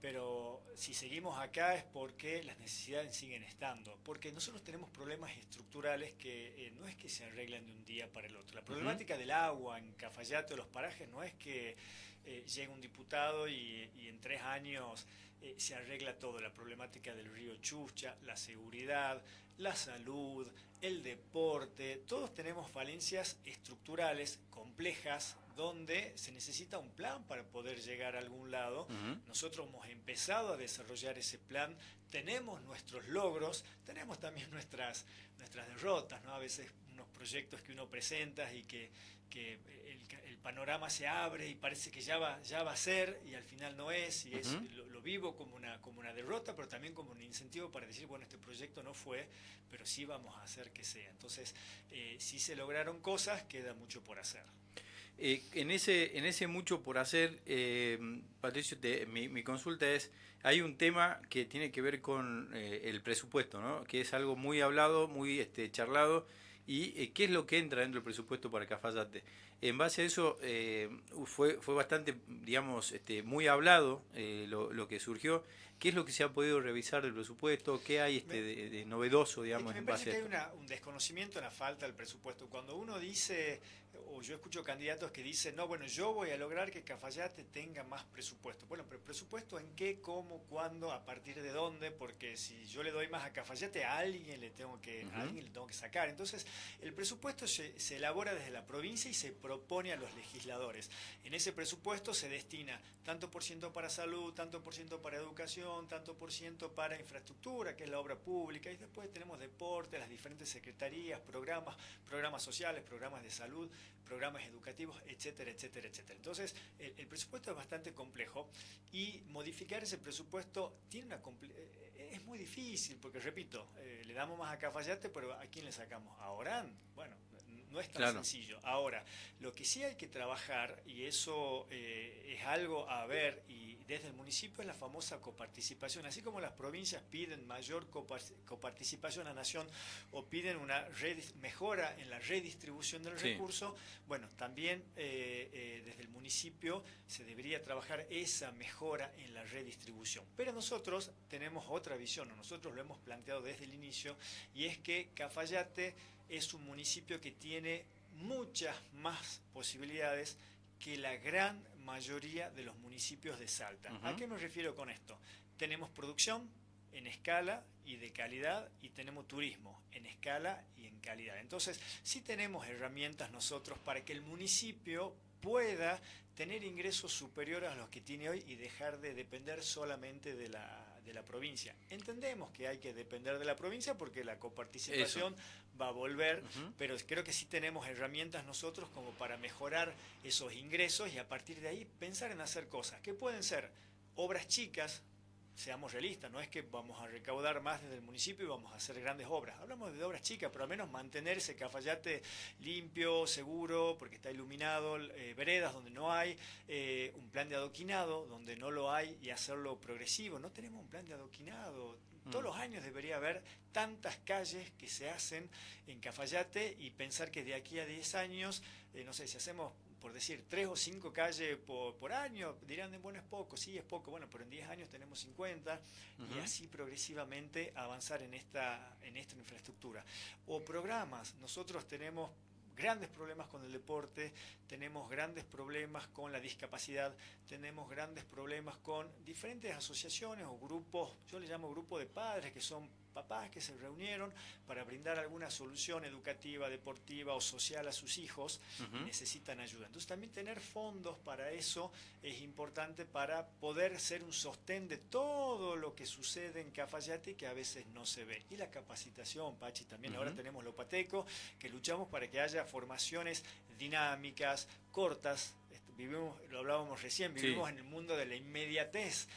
pero si seguimos acá es porque las necesidades siguen estando, porque nosotros tenemos problemas estructurales que no es que se arreglan de un día para el otro. La problemática del agua en Cafayate o los parajes no es que llegue un diputado y en 3 años se arregla todo. La problemática del río Chucha, la seguridad, la salud, el deporte, todos tenemos falencias estructurales complejas donde se necesita un plan para poder llegar a algún lado. Nosotros hemos empezado a desarrollar ese plan, tenemos nuestros logros, tenemos también nuestras derrotas, ¿no? A veces unos proyectos que uno presenta y que el panorama se abre y parece que ya va a ser y al final no es, y lo vivo como una derrota, pero también como un incentivo para decir, bueno, este proyecto no fue, pero sí vamos a hacer que sea. Entonces, sí se lograron cosas, queda mucho por hacer. En ese mucho por hacer, Patricio, mi consulta es, hay un tema que tiene que ver con el presupuesto, ¿no? Que es algo muy hablado, muy charlado, y ¿qué es lo que entra dentro del presupuesto para Cafayate? En base a eso, fue bastante, digamos, muy hablado lo que surgió. ¿Qué es lo que se ha podido revisar del presupuesto? ¿Qué hay de novedoso, digamos, me en parece base a que esto? hay un desconocimiento en la falta del presupuesto. Cuando uno dice, o yo escucho candidatos que dicen, no, bueno, yo voy a lograr que Cafayate tenga más presupuesto. Bueno, pero ¿presupuesto en qué, cómo, cuándo, a partir de dónde? Porque si yo le doy más a Cafayate, a alguien le tengo que sacar. Entonces, el presupuesto se elabora desde la provincia y se propone a los legisladores. En ese presupuesto se destina tanto por ciento para salud, tanto por ciento para educación, tanto por ciento para infraestructura, que es la obra pública, y después tenemos deporte, las diferentes secretarías, programas sociales, programas de salud, programas educativos, etcétera, etcétera, etcétera. Entonces, el presupuesto es bastante complejo y modificar ese presupuesto es muy difícil, porque repito, le damos más a Cafayate, pero ¿a quién le sacamos? ¿A Orán? Bueno, no es tan sencillo. Ahora, lo que sí hay que trabajar, y eso es algo a ver, y desde el municipio, es la famosa coparticipación. Así como las provincias piden mayor coparticipación a la nación o piden una mejora en la redistribución del recurso, bueno, también desde el municipio se debería trabajar esa mejora en la redistribución. Pero nosotros tenemos otra visión, nosotros lo hemos planteado desde el inicio, y es que Cafayate es un municipio que tiene muchas más posibilidades que la gran mayoría de los municipios de Salta. ¿A qué me refiero con esto? Tenemos producción en escala y de calidad, y tenemos turismo en escala y en calidad. Entonces, sí tenemos herramientas nosotros para que el municipio pueda tener ingresos superiores a los que tiene hoy y dejar de depender solamente de la provincia. Entendemos que hay que depender de la provincia porque la coparticipación va a volver, pero creo que sí tenemos herramientas nosotros como para mejorar esos ingresos y a partir de ahí pensar en hacer cosas que pueden ser obras chicas. Seamos realistas, no es que vamos a recaudar más desde el municipio y vamos a hacer grandes obras. Hablamos de obras chicas, pero al menos mantener ese Cafayate limpio, seguro, porque está iluminado, veredas donde no hay, un plan de adoquinado donde no lo hay y hacerlo progresivo. No tenemos un plan de adoquinado. Todos los años debería haber tantas calles que se hacen en Cafayate y pensar que de aquí a 10 años, no sé, si hacemos, por decir, 3 o 5 calles por año, dirán, bueno, es poco, sí, es poco, bueno, pero en 10 años tenemos 50 y así progresivamente avanzar en esta infraestructura. O programas, nosotros tenemos grandes problemas con el deporte, tenemos grandes problemas con la discapacidad, tenemos grandes problemas con diferentes asociaciones o grupos, yo le llamo grupo de padres, que son papás que se reunieron para brindar alguna solución educativa, deportiva o social a sus hijos y necesitan ayuda. Entonces también tener fondos para eso es importante para poder ser un sostén de todo lo que sucede en Cafayate que a veces no se ve. Y la capacitación, Pachi, también ahora tenemos Lopateco, que luchamos para que haya formaciones dinámicas, cortas. Vivimos, lo hablábamos recién, vivimos en el mundo de la inmediatez,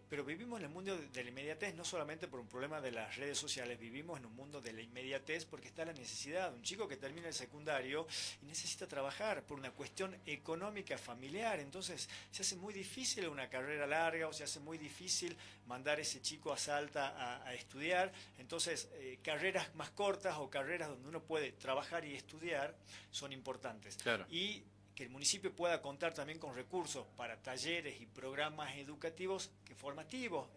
pero vivimos en el mundo de la inmediatez no solamente por un problema de las redes sociales, vivimos en un mundo de la inmediatez porque está la necesidad. Un chico que termina el secundario y necesita trabajar por una cuestión económica familiar, entonces se hace muy difícil una carrera larga o se hace muy difícil mandar a ese chico a Salta a estudiar. Entonces carreras más cortas o carreras donde uno puede trabajar y estudiar son importantes. Claro. Y que el municipio pueda contar también con recursos para talleres y programas educativos que formativos.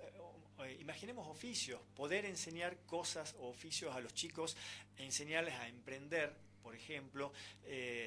Imaginemos oficios, poder enseñar cosas o oficios a los chicos, enseñarles a emprender. Por ejemplo,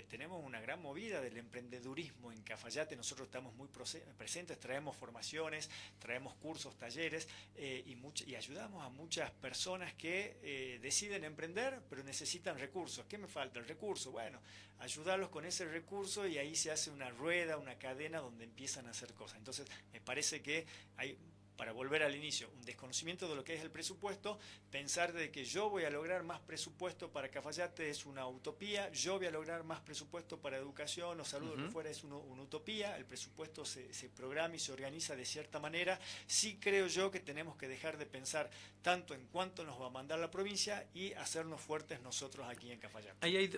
tenemos una gran movida del emprendedurismo en Cafayate, nosotros estamos muy presentes, traemos formaciones, traemos cursos, talleres y ayudamos a muchas personas que deciden emprender pero necesitan recursos. ¿Qué me falta? El recurso. Bueno, ayudarlos con ese recurso y ahí se hace una rueda, una cadena donde empiezan a hacer cosas. Entonces, me parece que hay, para volver al inicio, un desconocimiento de lo que es el presupuesto, pensar de que yo voy a lograr más presupuesto para Cafayate es una utopía, yo voy a lograr más presupuesto para educación o salud, lo que fuera, es una utopía, el presupuesto se programa y se organiza de cierta manera. Sí creo yo que tenemos que dejar de pensar tanto en cuánto nos va a mandar la provincia y hacernos fuertes nosotros aquí en Cafayate. Ahí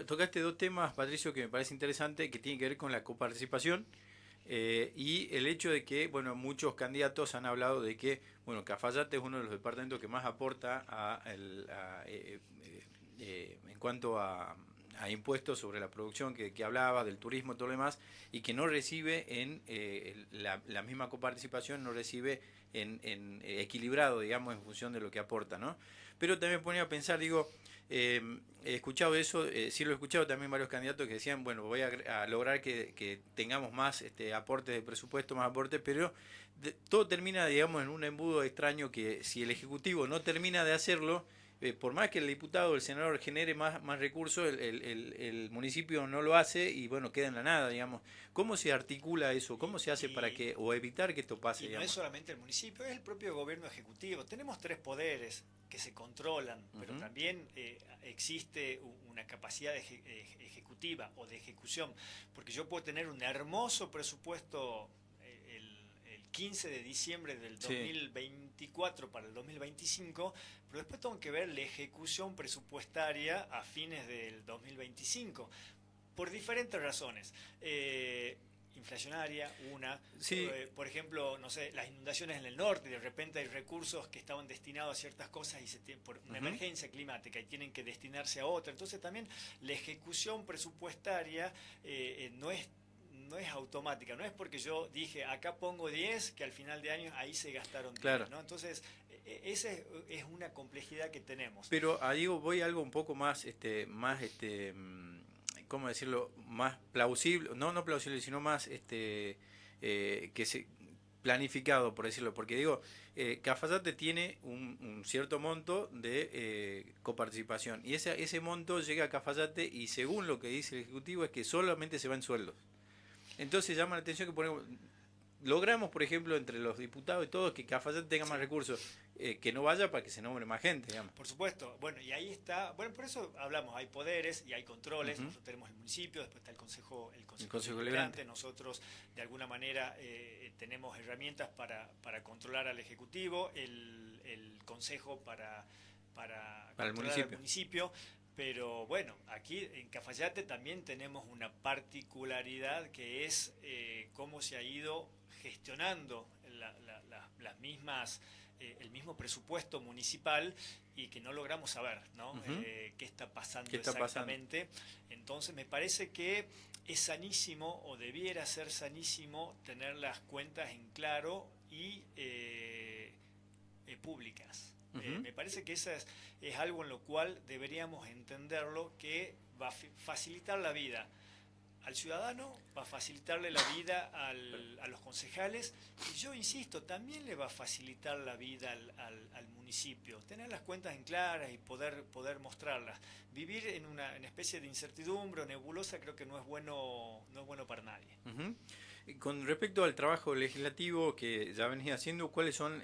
tocaste dos temas, Patricio, que me parece interesante, que tienen que ver con la coparticipación. Y el hecho de que, bueno, muchos candidatos han hablado de que, bueno, Cafayate es uno de los departamentos que más aporta en cuanto a impuestos sobre la producción que hablaba, del turismo y todo lo demás, y que no recibe en la misma coparticipación, no recibe en equilibrado, digamos, en función de lo que aporta, ¿no? Pero también me ponía a pensar, digo, he escuchado eso, sí lo he escuchado también varios candidatos que decían, bueno, voy a lograr que tengamos más aportes de presupuesto, más aportes, pero todo termina, digamos, en un embudo extraño que si el Ejecutivo no termina de hacerlo, por más que el diputado o el senador genere más recursos, el municipio no lo hace y bueno, queda en la nada, digamos. ¿Cómo se articula eso? ¿Cómo se hace para que, o evitar que esto pase? Y no es solamente el municipio, es el propio gobierno ejecutivo. Tenemos tres poderes que se controlan, pero también existe una capacidad ejecutiva o de ejecución, porque yo puedo tener un hermoso presupuesto el 15 de diciembre del 2024 para el 2025, pero después tengo que ver la ejecución presupuestaria a fines del 2025, por diferentes razones. Inflacionaria, una, por ejemplo, no sé, las inundaciones en el norte, de repente hay recursos que estaban destinados a ciertas cosas y por una emergencia climática y tienen que destinarse a otra. Entonces también la ejecución presupuestaria no es automática, no es porque yo dije acá pongo 10 que al final de año ahí se gastaron 10, ¿no? Entonces esa es una complejidad que tenemos. Pero digo, voy a algo un poco más ¿cómo decirlo? Más plausible, no plausible, sino más planificado, por decirlo, porque digo, Cafayate tiene un cierto monto de coparticipación y ese monto llega a Cafayate y según lo que dice el Ejecutivo es que solamente se va en sueldos. Entonces llama la atención que logramos, por ejemplo, entre los diputados y todos, que Cafayate tenga más recursos, que no vaya para que se nombre más gente, digamos. Por supuesto, bueno, y ahí está, bueno, por eso hablamos, hay poderes y hay controles, nosotros tenemos el municipio, después está el Consejo Deliberante, nosotros de alguna manera tenemos herramientas para controlar al Ejecutivo, el Consejo para controlar al municipio. Pero bueno, aquí en Cafayate también tenemos una particularidad que es cómo se ha ido gestionando las mismas, el mismo presupuesto municipal y que no logramos saber, ¿no? Qué está pasando exactamente. Entonces me parece que es sanísimo o debiera ser sanísimo tener las cuentas en claro y públicas. Me parece que esa es algo en lo cual deberíamos entenderlo, que va a facilitar la vida al ciudadano, va a facilitarle la vida a los concejales y yo insisto, también le va a facilitar la vida al municipio. Tener las cuentas en claras y poder mostrarlas. Vivir en una especie de incertidumbre o nebulosa creo que no es bueno para nadie. Con respecto al trabajo legislativo que ya venís haciendo, ¿cuáles son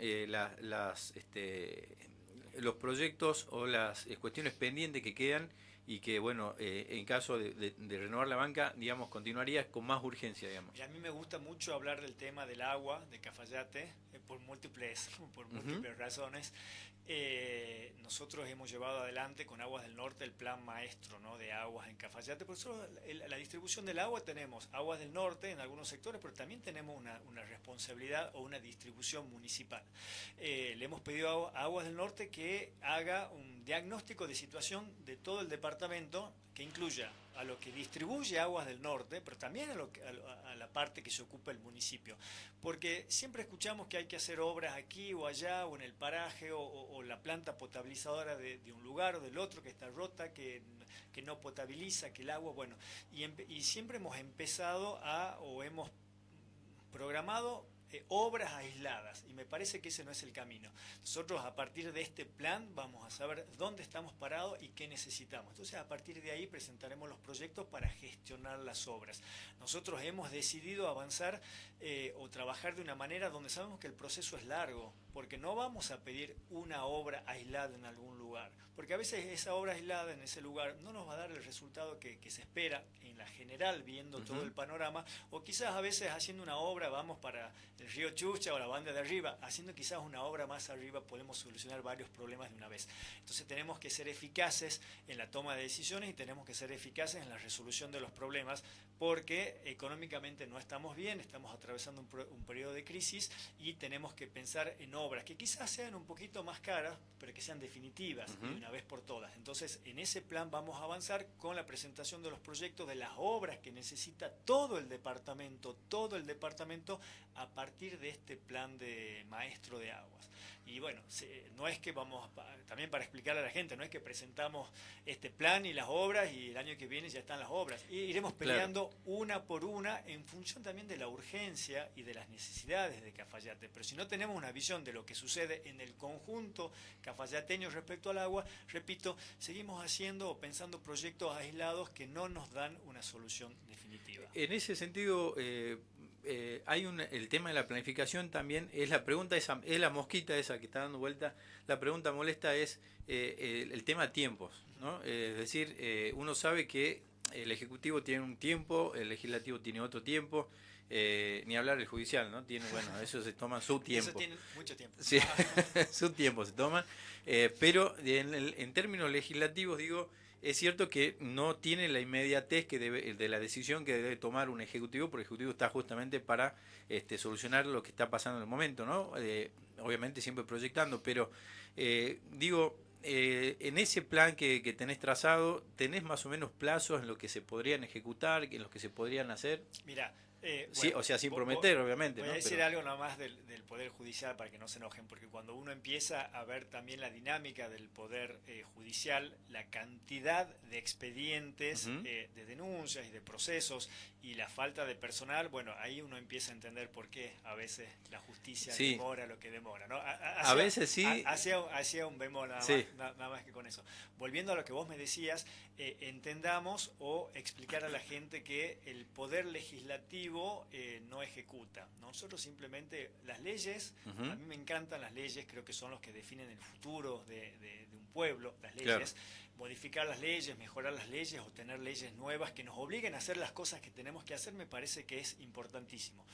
los proyectos o las cuestiones pendientes que quedan y que, bueno, en caso de renovar la banca, digamos, continuaría con más urgencia, digamos? Y a mí me gusta mucho hablar del tema del agua de Cafayate por múltiples razones. Nosotros hemos llevado adelante con Aguas del Norte el plan maestro, ¿no?, de aguas en Cafayate. Por eso la distribución del agua tenemos Aguas del Norte en algunos sectores, pero también tenemos una responsabilidad o una distribución municipal. Le hemos pedido a Aguas del Norte que haga un diagnóstico de situación de todo el departamento departamento que incluya a lo que distribuye Aguas del Norte, pero también a la parte que se ocupa el municipio. Porque siempre escuchamos que hay que hacer obras aquí o allá, o en el paraje, o la planta potabilizadora de un lugar o del otro que está rota, que no potabiliza, que el agua, bueno, y siempre hemos empezado o hemos programado obras aisladas, y me parece que ese no es el camino. Nosotros a partir de este plan vamos a saber dónde estamos parados y qué necesitamos. Entonces a partir de ahí presentaremos los proyectos para gestionar las obras. Nosotros hemos decidido avanzar o trabajar de una manera donde sabemos que el proceso es largo, porque no vamos a pedir una obra aislada en algún lugar, porque a veces esa obra aislada en ese lugar no nos va a dar el resultado que se espera en la general, viendo todo el panorama, o quizás a veces haciendo una obra vamos para el río Chucha o la banda de arriba, haciendo quizás una obra más arriba podemos solucionar varios problemas de una vez. Entonces tenemos que ser eficaces en la toma de decisiones y tenemos que ser eficaces en la resolución de los problemas, porque económicamente no estamos bien, estamos atravesando un periodo de crisis y tenemos que pensar en obras que quizás sean un poquito más caras, pero que sean definitivas de una vez por todas. Entonces, en ese plan vamos a avanzar con la presentación de los proyectos de las obras que necesita todo el departamento a partir de este plan de maestro de aguas. Y bueno, no es que también para explicarle a la gente, no es que presentamos este plan y las obras y el año que viene ya están las obras. Y iremos peleando una por una en función también de la urgencia y de las necesidades de Cafayate. Pero si no tenemos una visión de lo que sucede en el conjunto cafayateño respecto al agua, repito, seguimos haciendo o pensando proyectos aislados que no nos dan una solución definitiva. En ese sentido, el tema de la planificación también es la pregunta esa, es la mosquita esa que está dando vuelta. La pregunta molesta es el tema de tiempos, ¿no? Es decir, uno sabe que el ejecutivo tiene un tiempo, el legislativo tiene otro tiempo, ni hablar el judicial, ¿no? Bueno, eso se toma su tiempo. Eso tiene mucho tiempo. Sí, su tiempo se toma, pero en términos legislativos, digo, es cierto que no tiene la inmediatez de la decisión que debe tomar un ejecutivo, porque el ejecutivo está justamente para solucionar lo que está pasando en el momento, ¿no? Obviamente siempre proyectando, pero en ese plan que tenés trazado, ¿tenés más o menos plazos en los que se podrían ejecutar, en los que se podrían hacer? Mira, sí, bueno, o sea, sin prometer, obviamente. Voy a decir algo nomás del Poder Judicial para que no se enojen, porque cuando uno empieza a ver también la dinámica del Poder Judicial, la cantidad de expedientes, de denuncias y de procesos y la falta de personal, bueno, ahí uno empieza a entender por qué a veces la justicia demora lo que demora, ¿no? A veces sí. Hacía un bemol nada más que con eso. Volviendo a lo que vos me decías, entendamos o explicar a la gente que el Poder Legislativo no ejecuta. Nosotros simplemente, las leyes, a mí me encantan las leyes, creo que son los que definen el futuro de un pueblo, las leyes. Claro. Modificar las leyes, mejorar las leyes o tener leyes nuevas que nos obliguen a hacer las cosas que tenemos que hacer, me parece que es importantísimo.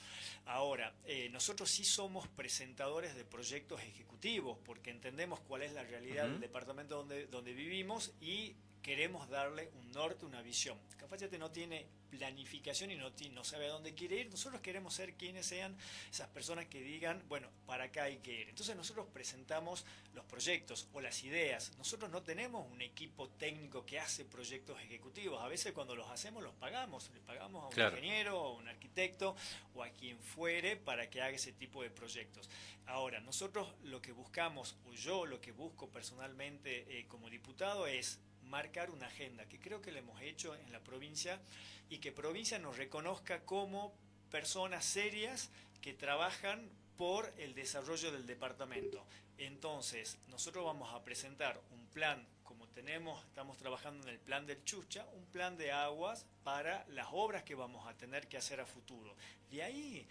Ahora, nosotros sí somos presentadores de proyectos ejecutivos porque entendemos cuál es la realidad del departamento donde vivimos y queremos darle un norte, una visión. Cafayate no tiene planificación y no sabe a dónde quiere ir. Nosotros queremos ser quienes sean esas personas que digan, bueno, para acá hay que ir. Entonces nosotros presentamos los proyectos o las ideas. Nosotros no tenemos un equipo técnico que hace proyectos ejecutivos. A veces cuando los hacemos los pagamos. Le pagamos a un ingeniero o a un arquitecto o a quien fuere para que haga ese tipo de proyectos. Ahora, nosotros lo que buscamos, o yo lo que busco personalmente como diputado es marcar una agenda, que creo que lo hemos hecho en la provincia y que provincia nos reconozca como personas serias que trabajan por el desarrollo del departamento. Entonces, nosotros vamos a presentar un plan, como estamos trabajando en el plan del Chucha, un plan de aguas para las obras que vamos a tener que hacer a futuro. De ahí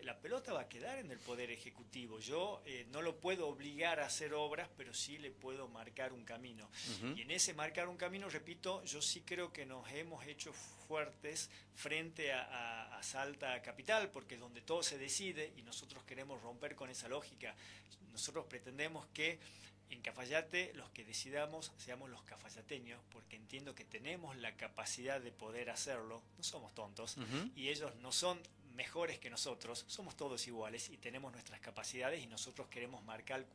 la pelota va a quedar en el Poder Ejecutivo. Yo no lo puedo obligar a hacer obras, pero sí le puedo marcar un camino. Y en ese marcar un camino, repito, yo sí creo que nos hemos hecho fuertes frente a Salta Capital, porque es donde todo se decide y nosotros queremos romper con esa lógica. Nosotros pretendemos que en Cafayate los que decidamos seamos los cafayateños, porque entiendo que tenemos la capacidad de poder hacerlo, no somos tontos, y ellos no son mejores que nosotros, somos todos iguales y tenemos nuestras capacidades y nosotros queremos marcar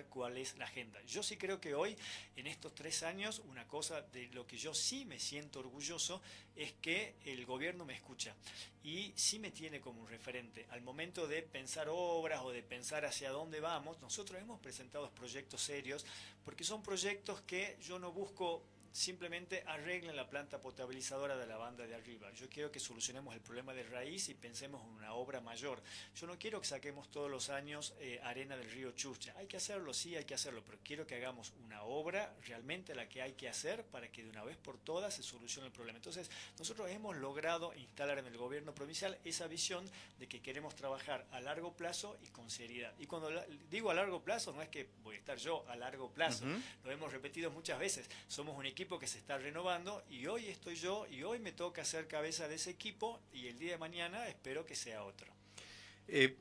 cuál es la agenda. Yo sí creo que hoy, en estos 3 años, una cosa de lo que yo sí me siento orgulloso es que el gobierno me escucha y sí me tiene como un referente. Al momento de pensar obras o de pensar hacia dónde vamos, nosotros hemos presentado proyectos serios porque son proyectos que yo no busco simplemente arreglen la planta potabilizadora de la banda de arriba. Yo quiero que solucionemos el problema de raíz y pensemos en una obra mayor. Yo no quiero que saquemos todos los años arena del río Churcha. Hay que hacerlo, sí, hay que hacerlo, pero quiero que hagamos una obra realmente la que hay que hacer para que de una vez por todas se solucione el problema. Entonces, nosotros hemos logrado instalar en el gobierno provincial esa visión de que queremos trabajar a largo plazo y con seriedad. Y cuando digo a largo plazo, no es que voy a estar yo a largo plazo. Lo hemos repetido muchas veces. Somos un equipo que se está renovando y hoy estoy yo y hoy me toca ser cabeza de ese equipo y el día de mañana espero que sea otro.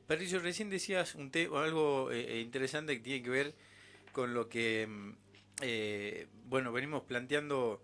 Patricio, recién decías algo interesante que tiene que ver con lo que bueno, venimos planteando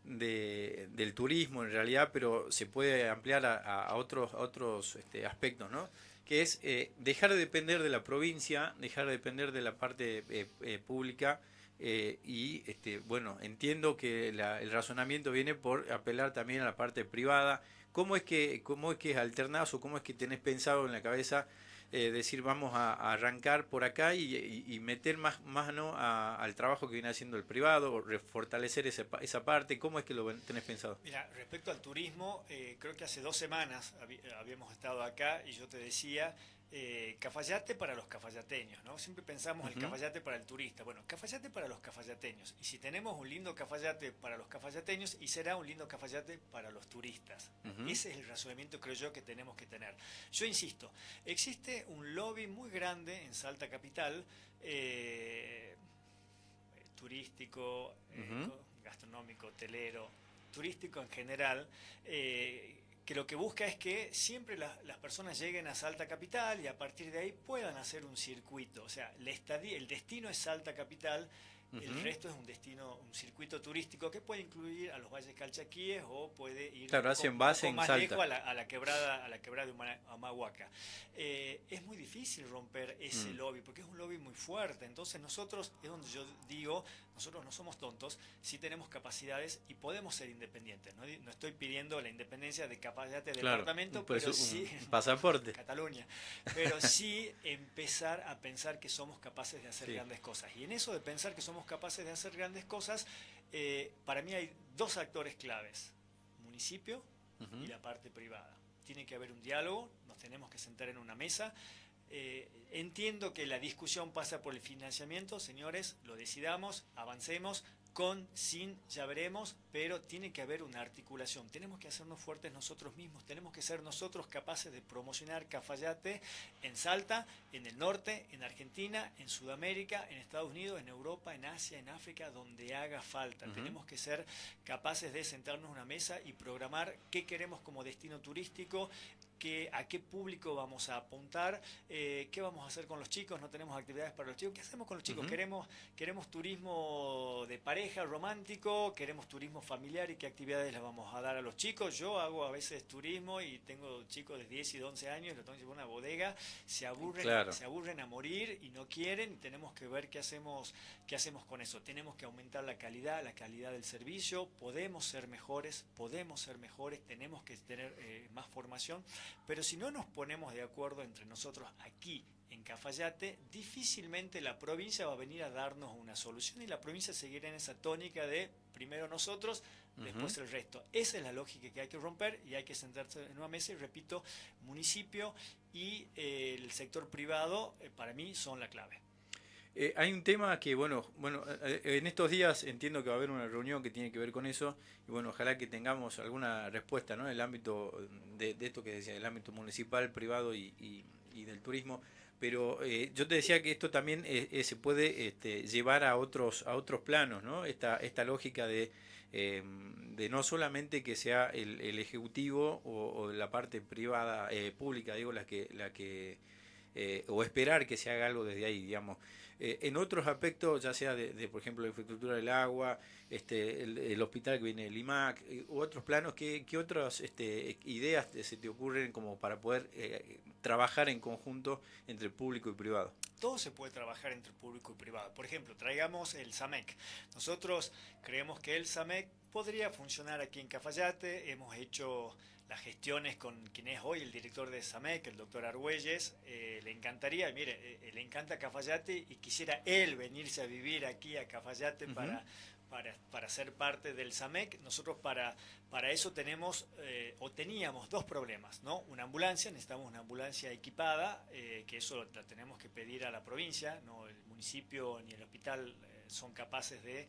del turismo en realidad, pero se puede ampliar a otros aspectos, ¿no? Que es dejar de depender de la provincia, dejar de depender de la parte pública. Y bueno, entiendo que el razonamiento viene por apelar también a la parte privada. ¿Cómo es que alternás o cómo es que tenés pensado en la cabeza decir vamos a arrancar por acá y meter más mano al trabajo que viene haciendo el privado, o fortalecer esa parte? ¿Cómo es que lo tenés pensado? Mira, respecto al turismo, creo que hace 2 semanas habíamos estado acá y yo te decía Cafayate para los cafayateños, ¿no? Siempre pensamos el Cafayate para el turista. Bueno, Cafayate para los cafayateños. Y si tenemos un lindo Cafayate para los cafayateños, y será un lindo Cafayate para los turistas. Ese es el razonamiento, creo yo, que tenemos que tener. Yo insisto, existe un lobby muy grande en Salta Capital, turístico, gastronómico, hotelero, turístico en general, que lo que busca es que siempre las personas lleguen a Salta Capital y a partir de ahí puedan hacer un circuito. O sea, el destino es Salta Capital, el resto es un circuito turístico que puede incluir a los valles calchaquíes o puede ir hacen base en más Salta. lejos a la quebrada de Humahuaca. Es muy difícil romper ese lobby porque es un lobby muy fuerte. Entonces nosotros, es donde yo digo, nosotros no somos tontos, sí tenemos capacidades y podemos ser independientes. No estoy pidiendo la independencia de Cafayate del departamento, pero sí pasaporte. Cataluña, pero sí empezar a pensar que somos capaces de hacer grandes cosas. Y en eso de pensar que somos capaces de hacer grandes cosas, para mí hay 2 actores claves: municipio y la parte privada. Tiene que haber un diálogo, nos tenemos que sentar en una mesa. Entiendo que la discusión pasa por el financiamiento, señores, lo decidamos, avancemos, sin, ya veremos, pero tiene que haber una articulación. Tenemos que hacernos fuertes nosotros mismos, tenemos que ser nosotros capaces de promocionar Cafayate en Salta, en el norte, en Argentina, en Sudamérica, en Estados Unidos, en Europa, en Asia, en África, donde haga falta. Tenemos que ser capaces de sentarnos en una mesa y programar qué queremos como destino turístico, a qué público vamos a apuntar, qué vamos a hacer con los chicos. No tenemos actividades para los chicos. ¿Qué hacemos con los chicos? Queremos turismo de pareja, romántico, queremos turismo familiar y qué actividades les vamos a dar a los chicos. Yo hago a veces turismo y tengo chicos de 10 y 11 años, los tengo que llevar a una bodega, se aburren a morir y no quieren, y tenemos que ver qué hacemos con eso. Tenemos que aumentar la calidad del servicio, podemos ser mejores, tenemos que tener más formación. Pero si no nos ponemos de acuerdo entre nosotros aquí en Cafayate, difícilmente la provincia va a venir a darnos una solución y la provincia seguirá en esa tónica de primero nosotros, después el resto. Esa es la lógica que hay que romper y hay que sentarse en una mesa y, repito, municipio y el sector privado para mí son la clave. Hay un tema que, bueno, en estos días entiendo que va a haber una reunión que tiene que ver con eso y bueno, ojalá que tengamos alguna respuesta, ¿no? En el ámbito de esto que decía, el ámbito municipal, privado y del turismo. Pero yo te decía que esto también se puede llevar a otros planos, ¿no? Esta lógica de no solamente que sea el ejecutivo o la parte privada, pública, digo, la que o esperar que se haga algo desde ahí, digamos. En otros aspectos, ya sea por ejemplo, la infraestructura del agua, el hospital que viene del IMAC, u otros planos, ¿qué otras ideas se te ocurren como para poder trabajar en conjunto entre público y privado? Todo se puede trabajar entre público y privado. Por ejemplo, traigamos el SAMEC. Nosotros creemos que el SAMEC podría funcionar aquí en Cafayate. Hemos hecho las gestiones con quien es hoy el director de SAMEC, el doctor Argüelles. Le encantaría, mire, le encanta Cafayate y quisiera él venirse a vivir aquí a Cafayate para ser parte del SAMEC. Nosotros para eso tenemos o teníamos dos problemas, ¿no? Una ambulancia, necesitamos una ambulancia equipada, que eso la tenemos que pedir a la provincia, no el municipio ni el hospital son capaces de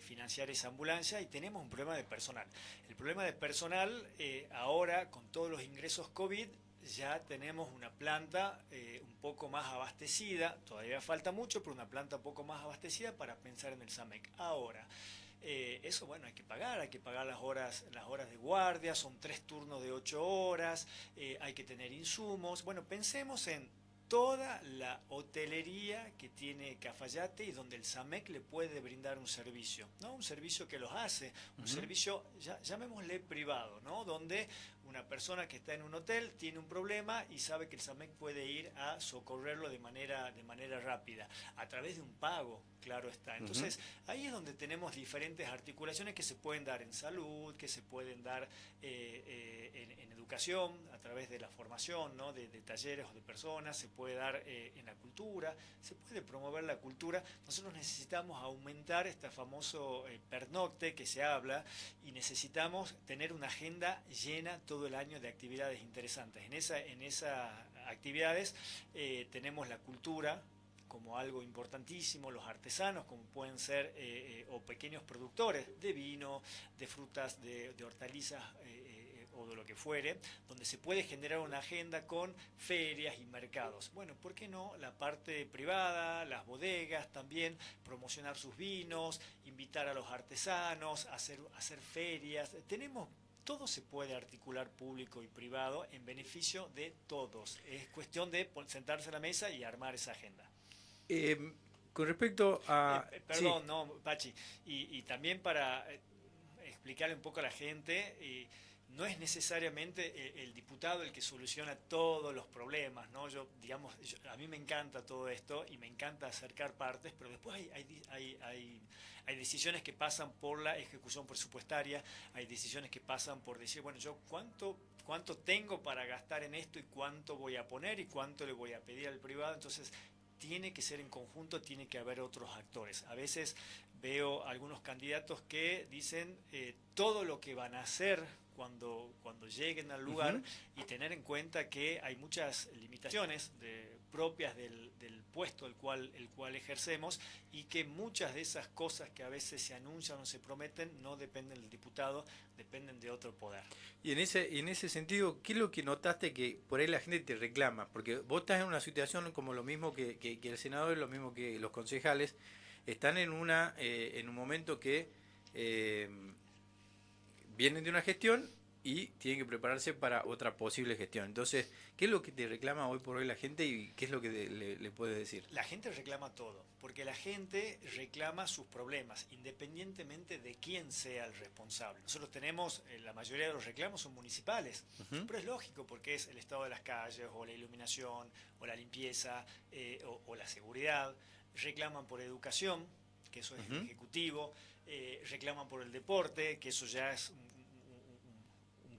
financiar esa ambulancia, y tenemos un problema de personal. El problema de personal, ahora con todos los ingresos COVID, ya tenemos una planta un poco más abastecida, todavía falta mucho, pero una planta un poco más abastecida para pensar en el SAMEC. Ahora, eso, bueno, hay que pagar las horas de guardia, son 3 turnos de 8 horas, hay que tener insumos. Bueno, pensemos en toda la hotelería que tiene Cafayate y donde el SAMEC le puede brindar un servicio, ¿no? Un servicio que los hace, un servicio, llamémosle privado, ¿no? Donde una persona que está en un hotel tiene un problema y sabe que el SAMEC puede ir a socorrerlo de manera rápida, a través de un pago, claro está. Entonces, ahí es donde tenemos diferentes articulaciones que se pueden dar en salud, que se pueden dar en educación, a través de la formación, ¿no? de talleres o de personas, se puede dar en la cultura, se puede promover la cultura. Nosotros necesitamos aumentar este famoso pernocte que se habla, y necesitamos tener una agenda llena todo el año de actividades interesantes. En esas actividades tenemos la cultura como algo importantísimo, los artesanos, como pueden ser, o pequeños productores de vino, de frutas, de hortalizas, o de lo que fuere, donde se puede generar una agenda con ferias y mercados. Bueno, ¿por qué no la parte privada, las bodegas también, promocionar sus vinos, invitar a los artesanos, hacer ferias? Todo se puede articular público y privado en beneficio de todos. Es cuestión de sentarse a la mesa y armar esa agenda. Con respecto a... Perdón, sí. no, Pachi, y también para explicarle un poco a la gente, no es necesariamente el diputado el que soluciona todos los problemas, ¿no? A mí me encanta todo esto y me encanta acercar partes, pero después hay decisiones que pasan por la ejecución presupuestaria, hay decisiones que pasan por decir, bueno, yo cuánto tengo para gastar en esto y cuánto voy a poner y cuánto le voy a pedir al privado. Entonces, tiene que ser en conjunto, tiene que haber otros actores. A veces veo algunos candidatos que dicen todo lo que van a hacer cuando lleguen al lugar, y tener en cuenta que hay muchas limitaciones propias del puesto el cual ejercemos, y que muchas de esas cosas que a veces se anuncian o se prometen no dependen del diputado, dependen de otro poder. Y en ese sentido, ¿qué es lo que notaste que por ahí la gente te reclama? Porque vos estás en una situación como lo mismo que el senador, lo mismo que los concejales, están en un momento que vienen de una gestión y tienen que prepararse para otra posible gestión. Entonces, ¿qué es lo que te reclama hoy por hoy la gente y qué es lo que le puedes decir? La gente reclama todo, porque la gente reclama sus problemas, independientemente de quién sea el responsable. Nosotros tenemos, la mayoría de los reclamos son municipales, pero es lógico, porque es el estado de las calles, o la iluminación, o la limpieza, o la seguridad. Reclaman por educación, que eso es el ejecutivo, reclaman por el deporte, que eso ya es un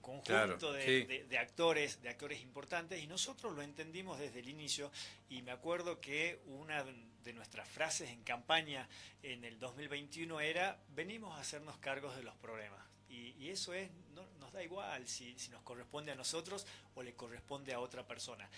conjunto de actores importantes, y nosotros lo entendimos desde el inicio. Y me acuerdo que una de nuestras frases en campaña en el 2021 era: venimos a hacernos cargos de los problemas. Y eso nos da igual si nos corresponde a nosotros o le corresponde a otra persona.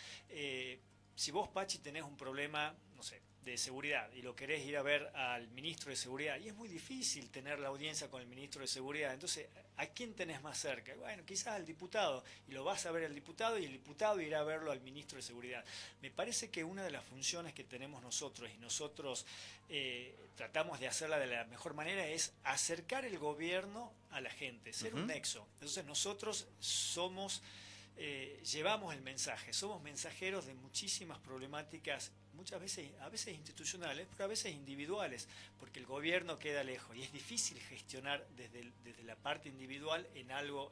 Si vos, Pachi, tenés un problema, no sé, de seguridad, y lo querés ir a ver al ministro de Seguridad, y es muy difícil tener la audiencia con el ministro de Seguridad, entonces, ¿a quién tenés más cerca? Bueno, quizás al diputado, y lo vas a ver al diputado, y el diputado irá a verlo al ministro de Seguridad. Me parece que una de las funciones que tenemos nosotros, y nosotros tratamos de hacerla de la mejor manera, es acercar el gobierno a la gente, ser un nexo. Entonces, nosotros somos llevamos el mensaje, somos mensajeros de muchísimas problemáticas, muchas veces, a veces institucionales, pero a veces individuales, porque el gobierno queda lejos y es difícil gestionar desde la parte individual en algo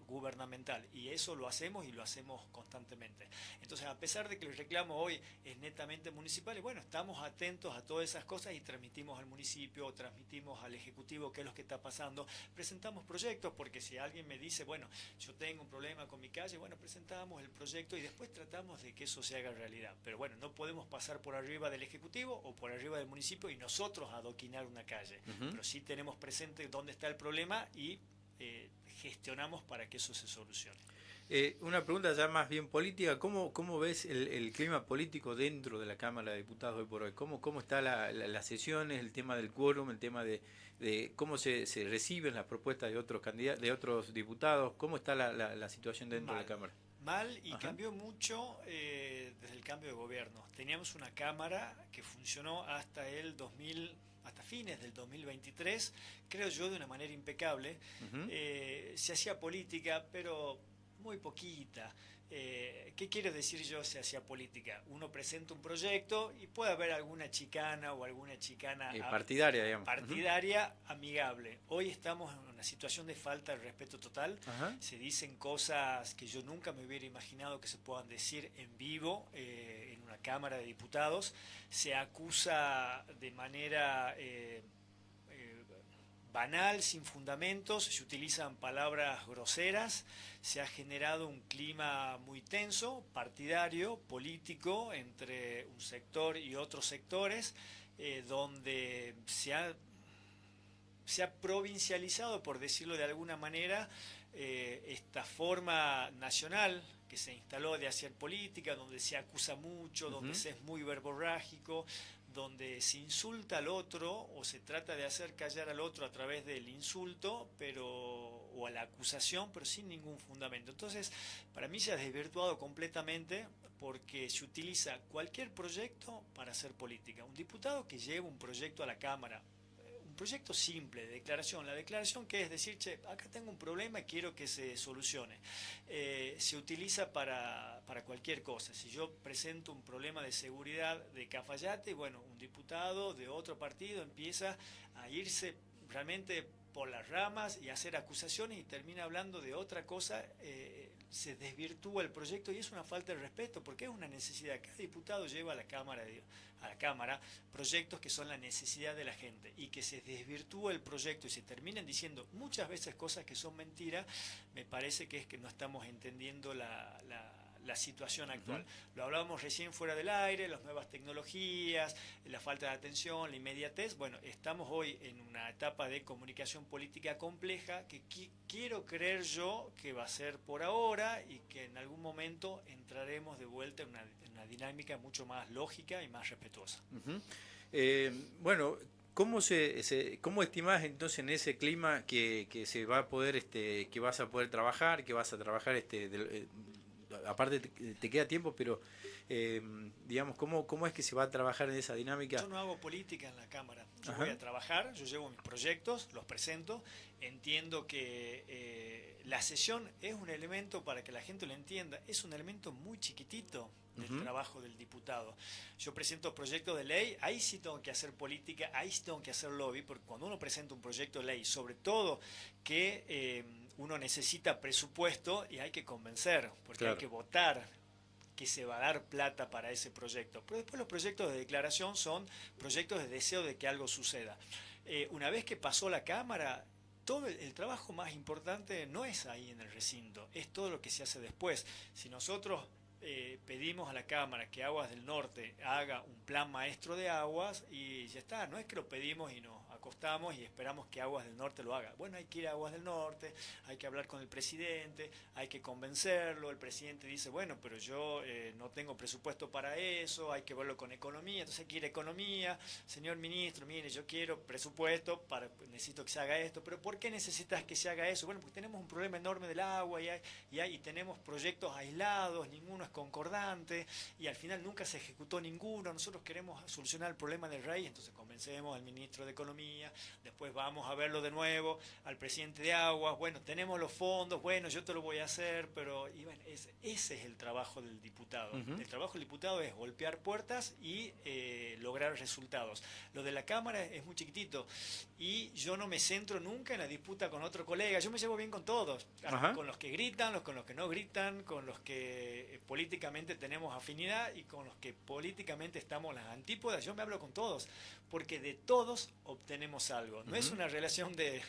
gubernamental, y eso lo hacemos y lo hacemos constantemente. Entonces, a pesar de que el reclamo hoy es netamente municipal, y bueno, estamos atentos a todas esas cosas y transmitimos al municipio, transmitimos al Ejecutivo qué es lo que está pasando, presentamos proyectos, porque si alguien me dice, bueno, yo tengo un problema con mi calle, bueno, presentamos el proyecto y después tratamos de que eso se haga realidad. Pero bueno, no podemos pasar por arriba del Ejecutivo o por arriba del municipio y nosotros adoquinar una calle. Pero sí tenemos presente dónde está el problema y gestionamos para que eso se solucione. Una pregunta ya más bien política, ¿cómo ves el clima político dentro de la Cámara de Diputados hoy por hoy? ¿Cómo está las sesiones, el tema del quórum, el tema de cómo se reciben las propuestas de otros candidatos, de otros diputados? ¿Cómo está la situación dentro de la Cámara? Mal, y cambió mucho desde el cambio de gobierno. Teníamos una Cámara que funcionó hasta hasta fines del 2023, creo yo, de una manera impecable. Se hacía política, pero muy poquita. ¿Qué quiero decir yo se hacía política? Uno presenta un proyecto y puede haber alguna chicana o alguna chicana partidaria, digamos. Partidaria, amigable. Hoy estamos en una situación de falta de respeto total. Se dicen cosas que yo nunca me hubiera imaginado que se puedan decir en vivo en una Cámara de Diputados. Se acusa de manera banal, sin fundamentos, se utilizan palabras groseras, se ha generado un clima muy tenso, partidario, político, entre un sector y otros sectores, donde se ha provincializado, por decirlo de alguna manera, esta forma nacional que se instaló de hacer política, donde se acusa mucho, donde se es muy verborrágico, donde se insulta al otro o se trata de hacer callar al otro a través del insulto, o a la acusación, pero sin ningún fundamento. Entonces, para mí se ha desvirtuado completamente, porque se utiliza cualquier proyecto para hacer política. Un diputado que lleva un proyecto a la Cámara, un proyecto simple de declaración, la declaración que es decir, che, acá tengo un problema y quiero que se solucione, se utiliza para cualquier cosa. Si yo presento un problema de seguridad de Cafayate, bueno, un diputado de otro partido empieza a irse realmente por las ramas y hacer acusaciones y termina hablando de otra cosa, se desvirtúa el proyecto y es una falta de respeto, porque es una necesidad. Cada diputado lleva a la Cámara proyectos que son la necesidad de la gente, y que se desvirtúa el proyecto y se terminan diciendo muchas veces cosas que son mentiras. Me parece que es que no estamos entendiendo la situación actual. Lo hablábamos recién fuera del aire, las nuevas tecnologías, la falta de atención, la inmediatez. Bueno, estamos hoy en una etapa de comunicación política compleja que quiero creer yo que va a ser por ahora, y que en algún momento entraremos de vuelta en una dinámica mucho más lógica y más respetuosa. Bueno, ¿cómo estimás entonces en ese clima que se va a poder, que vas a poder trabajar, aparte te queda tiempo, pero digamos, ¿cómo es que se va a trabajar en esa dinámica? Yo no hago política en la Cámara. Yo voy a trabajar, yo llevo mis proyectos, los presento. Entiendo que la sesión es un elemento, para que la gente lo entienda, es un elemento muy chiquitito del trabajo del diputado. Yo presento proyectos de ley, ahí sí tengo que hacer política, ahí sí tengo que hacer lobby, porque cuando uno presenta un proyecto de ley, sobre todo que uno necesita presupuesto, y hay que convencer, porque hay que votar que se va a dar plata para ese proyecto. Pero después los proyectos de declaración son proyectos de deseo de que algo suceda. Una vez que pasó la Cámara, todo el trabajo más importante no es ahí en el recinto, es todo lo que se hace después. Si nosotros pedimos a la Cámara que Aguas del Norte haga un plan maestro de aguas, y ya está, no es que lo pedimos y nos acostamos y esperamos que Aguas del Norte lo haga. Bueno, hay que ir a Aguas del Norte, hay que hablar con el presidente, hay que convencerlo. El presidente dice, bueno, pero yo no tengo presupuesto para eso, hay que verlo con economía, entonces hay que ir a economía. Señor ministro, mire, yo quiero presupuesto, necesito que se haga esto. Pero ¿por qué necesitas que se haga eso? Bueno, porque tenemos un problema enorme del agua y tenemos proyectos aislados, ninguno es concordantes y al final nunca se ejecutó ninguno. Nosotros queremos solucionar el problema del raíz, entonces convencemos al ministro de Economía, después vamos a verlo de nuevo, al presidente de Aguas, bueno, tenemos los fondos, bueno, yo te lo voy a hacer, pero y bueno, ese es el trabajo del diputado. El trabajo del diputado es golpear puertas y lograr resultados. Lo de la Cámara es muy chiquitito y yo no me centro nunca en la disputa con otro colega, yo me llevo bien con todos, con los que gritan, con los que no gritan, con los que políticamente tenemos afinidad y con los que políticamente estamos en las antípodas. Yo me hablo con todos, porque de todos obtenemos algo. No es una relación de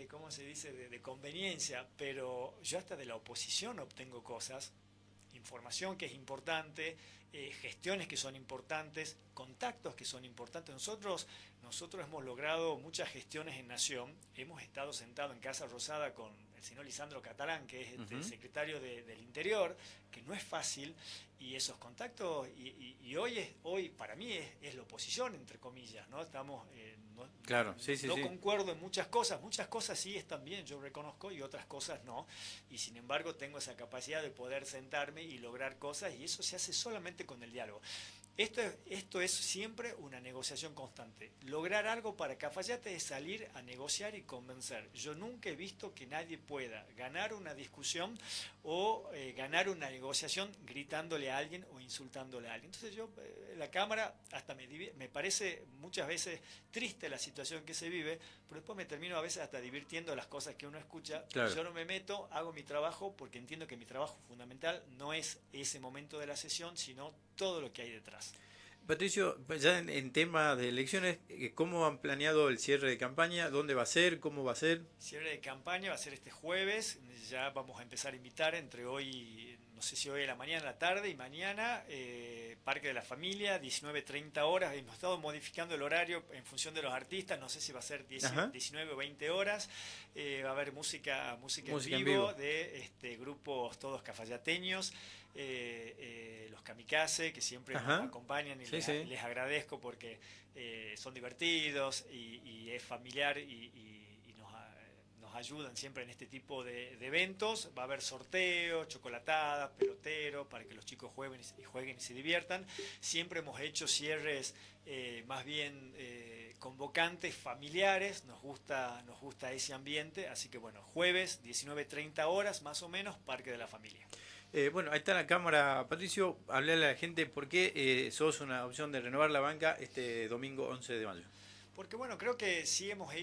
¿cómo se dice?, de conveniencia, pero yo hasta de la oposición obtengo cosas, información que es importante, gestiones que son importantes, contactos que son importantes. Nosotros hemos logrado muchas gestiones en Nación, hemos estado sentados en Casa Rosada con el señor Lisandro Catalán, que es el secretario del Interior, que no es fácil, y esos contactos, y hoy para mí es la oposición, entre comillas, ¿no? Estamos, no concuerdo en muchas cosas sí están bien, yo reconozco, y otras cosas no, y sin embargo tengo esa capacidad de poder sentarme y lograr cosas, y eso se hace solamente con el diálogo. Esto es siempre una negociación constante. Lograr algo para Cafayate es salir a negociar y convencer. Yo nunca he visto que nadie pueda ganar una discusión o ganar una negociación gritándole a alguien o insultándole a alguien. Entonces yo, la Cámara, hasta me parece muchas veces triste la situación que se vive, pero después me termino a veces hasta divirtiendo las cosas que uno escucha. Claro. Yo no me meto, hago mi trabajo, porque entiendo que mi trabajo fundamental no es ese momento de la sesión, sino todo lo que hay detrás. Patricio, ya en tema de elecciones, ¿cómo han planeado el cierre de campaña? ¿Dónde va a ser? ¿Cómo va a ser? Cierre de campaña va a ser este jueves, ya vamos a empezar a invitar entre hoy, no sé si hoy a la mañana, a la tarde y mañana, Parque de la Familia, 19:30 horas, hemos estado modificando el horario en función de los artistas, no sé si va a ser 19 o 20 horas, va a haber música en vivo de grupos todos cafayateños, los kamikaze, que siempre nos acompañan y les agradezco porque son divertidos y es familiar y nos ayudan siempre en este tipo de eventos. Va a haber sorteos, chocolatadas, peloteros, para que los chicos jueguen y se diviertan. Siempre hemos hecho cierres más bien convocantes, familiares, nos gusta ese ambiente, así que bueno, jueves, 19:30 horas más o menos, Parque de la Familia. Bueno, ahí está la cámara. Patricio, hablale a la gente por qué sos una opción de renovar la banca este domingo 11 de mayo. Porque bueno, creo que sí hemos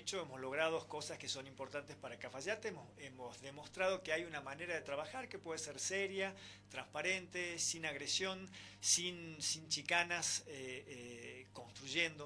logrado cosas que son importantes para Cafayate, hemos demostrado que hay una manera de trabajar que puede ser seria, transparente, sin agresión, sin chicanas,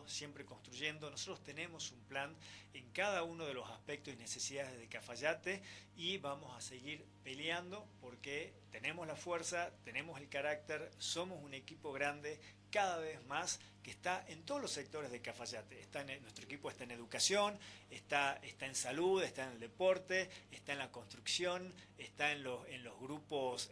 siempre construyendo. Nosotros tenemos un plan en cada uno de los aspectos y necesidades de Cafayate y vamos a seguir peleando porque tenemos la fuerza, tenemos el carácter, somos un equipo grande, cada vez más, que está en todos los sectores de Cafayate. Nuestro equipo está en educación, está en salud, está en el deporte, está en la construcción, está en los grupos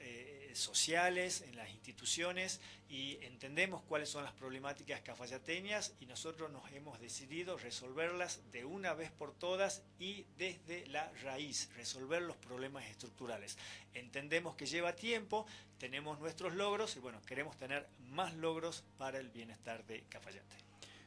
sociales, en las instituciones, y entendemos cuáles son las problemáticas cafayateñas y nosotros nos hemos decidido resolverlas de una vez por todas y desde la raíz, resolver los problemas estructurales. Entendemos que lleva tiempo, tenemos nuestros logros y bueno, queremos tener más logros para el bienestar de Cafayate.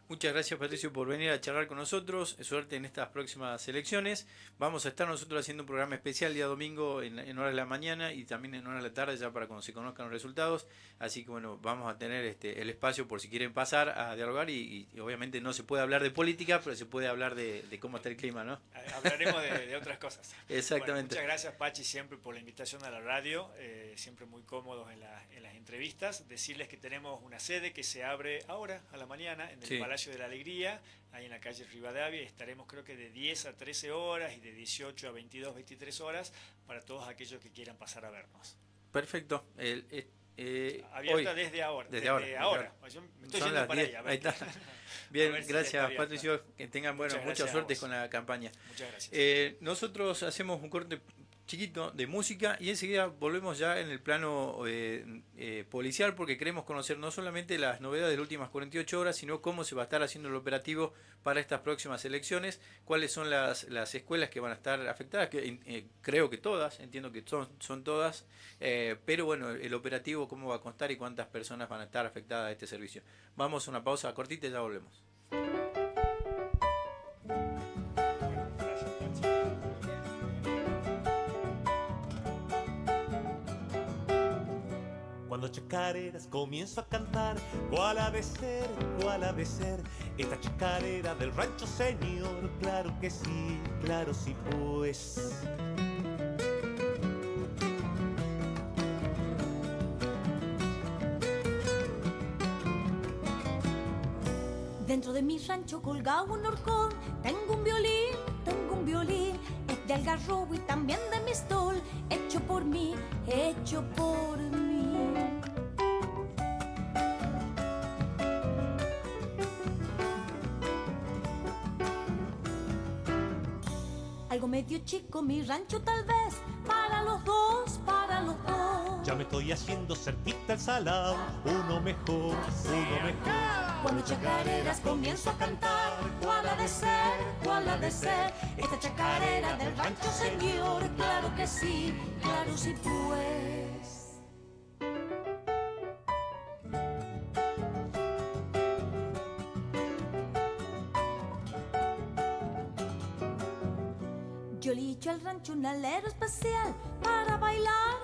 Muchas gracias, Patricio, por venir a charlar con nosotros. Suerte en estas próximas elecciones. Vamos a estar nosotros haciendo un programa especial día domingo en horas de la mañana y también en horas de la tarde, ya para cuando se conozcan los resultados. Así que bueno, vamos a tener el espacio por si quieren pasar a dialogar y obviamente no se puede hablar de política, pero se puede hablar de cómo está el clima, ¿no? Hablaremos de otras cosas. Exactamente. Bueno, muchas gracias, Pachi, siempre por la invitación a la radio, siempre muy cómodos en las entrevistas. Decirles que tenemos una sede que se abre ahora a la mañana en el Palacio de la Alegría, ahí en la calle Rivadavia. Estaremos creo que de 10 a 13 horas y de 18 a 22, 23 horas para todos aquellos que quieran pasar a vernos. Perfecto. Abierta desde ahora. Desde ahora. Yo me estoy yendo para allá. Ahí está. Bien, gracias, Patricio. Que tengan mucha suerte con la campaña. Muchas gracias. Nosotros hacemos un corte chiquito de música y enseguida volvemos ya en el plano policial, porque queremos conocer no solamente las novedades de las últimas 48 horas, sino cómo se va a estar haciendo el operativo para estas próximas elecciones, cuáles son las escuelas que van a estar afectadas, que creo que todas, entiendo que son todas, pero bueno, el operativo cómo va a constar y cuántas personas van a estar afectadas a este servicio. Vamos a una pausa cortita y ya volvemos. Cuando chacareras comienzo a cantar, ¿cuál ha de ser, cuál ha de ser? Esta chacarera del rancho señor, claro que sí, claro sí pues. Dentro de mi rancho colgado un horcón, tengo un violín, es de algarrobo y también de mistol, hecho por mí, hecho por mí. Algo medio chico mi rancho tal vez, para los dos, para los dos. Ya me estoy haciendo cerquita el salado, uno mejor, uno mejor. Cuando chacareras comienzo a cantar, ¿cuál ha de ser, cuál ha de ser? Esta chacarera del rancho señor, claro que sí, claro sí pues. Yo le he hecho al rancho un alero especial para bailar